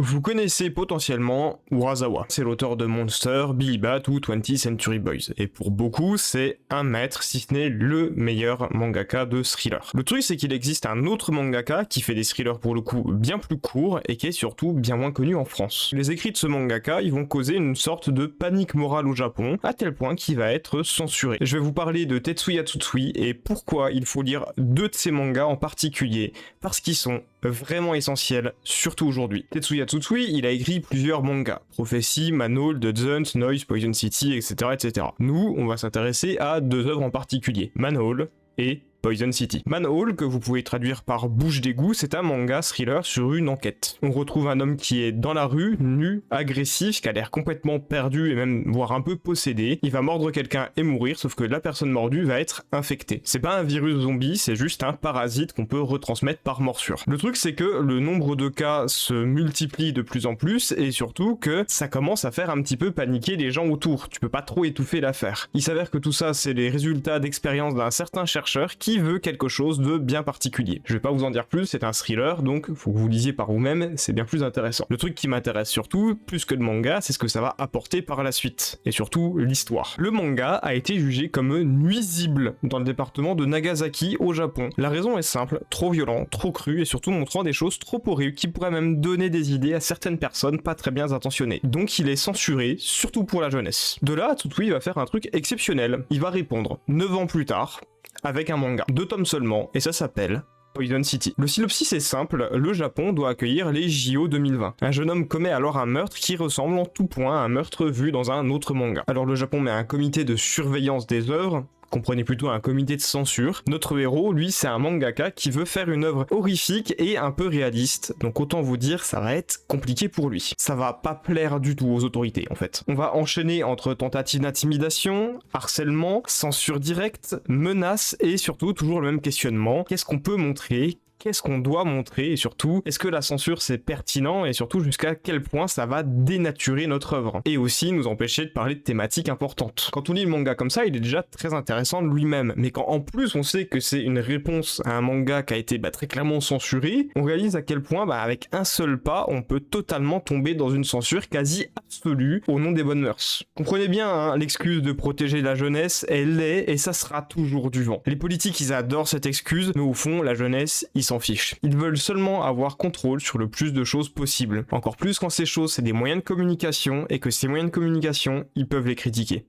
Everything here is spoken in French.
Vous connaissez potentiellement Urasawa. C'est l'auteur de Monster, Billy Bat ou 20th Century Boys. Et pour beaucoup, c'est un maître, si ce n'est le meilleur mangaka de thriller. Le truc, c'est qu'il existe un autre mangaka qui fait des thrillers pour le coup bien plus courts et qui est surtout bien moins connu en France. Les écrits de ce mangaka, ils vont causer une sorte de panique morale au Japon, à tel point qu'il va être censuré. Je vais vous parler de Tetsuya Tsutsui et pourquoi il faut lire deux de ses mangas en particulier, parce qu'ils sont vraiment essentiel, surtout aujourd'hui. Tetsuya Tsutsui, il a écrit plusieurs mangas. Prophecy, Manhole, The Hunt, Noise, Poison City, etc., etc. Nous, on va s'intéresser à deux œuvres en particulier. Manhole et Poison City. Manhole, que vous pouvez traduire par bouche d'égout, c'est un manga thriller sur une enquête. On retrouve un homme qui est dans la rue, nu, agressif, qui a l'air complètement perdu et même voire un peu possédé. Il va mordre quelqu'un et mourir, sauf que la personne mordue va être infectée. C'est pas un virus zombie, c'est juste un parasite qu'on peut retransmettre par morsure. Le truc, c'est que le nombre de cas se multiplie de plus en plus et surtout que ça commence à faire un petit peu paniquer les gens autour. Tu peux pas trop étouffer l'affaire. Il s'avère que tout ça, c'est les résultats d'expérience d'un certain chercheur qui veut quelque chose de bien particulier. Je vais pas vous en dire plus, c'est un thriller, donc faut que vous lisiez par vous-même, c'est bien plus intéressant. Le truc qui m'intéresse surtout, plus que le manga, c'est ce que ça va apporter par la suite, et surtout l'histoire. Le manga a été jugé comme nuisible dans le département de Nagasaki au Japon. La raison est simple, trop violent, trop cru, et surtout montrant des choses trop horribles qui pourraient même donner des idées à certaines personnes pas très bien intentionnées. Donc il est censuré, surtout pour la jeunesse. De là, Tsutsui va faire un truc exceptionnel. Il va répondre 9 ans plus tard, avec un manga, 2 tomes seulement, et ça s'appelle Poison City. Le synopsis est simple, le Japon doit accueillir les JO 2020. Un jeune homme commet alors un meurtre qui ressemble en tout point à un meurtre vu dans un autre manga. Alors le Japon met un comité de surveillance des œuvres, comprenez plutôt un comité de censure. Notre héros, lui, c'est un mangaka qui veut faire une œuvre horrifique et un peu réaliste. Donc autant vous dire, ça va être compliqué pour lui. Ça va pas plaire du tout aux autorités, en fait. On va enchaîner entre tentatives d'intimidation, harcèlement, censure directe, menaces et surtout toujours le même questionnement. Qu'est-ce qu'on peut montrer ? Qu'est-ce qu'on doit montrer et surtout, est-ce que la censure c'est pertinent et surtout jusqu'à quel point ça va dénaturer notre œuvre et aussi nous empêcher de parler de thématiques importantes. Quand on lit le manga comme ça, il est déjà très intéressant de lui-même, mais quand en plus on sait que c'est une réponse à un manga qui a été très clairement censuré, on réalise à quel point avec un seul pas, on peut totalement tomber dans une censure quasi absolue au nom des bonnes mœurs. Comprenez bien, hein, l'excuse de protéger la jeunesse, elle est et ça sera toujours du vent. Les politiques, ils adorent cette excuse, mais au fond, la jeunesse, ils s'en fichent. Ils veulent seulement avoir contrôle sur le plus de choses possible. Encore plus quand ces choses, c'est des moyens de communication et que ces moyens de communication, ils peuvent les critiquer.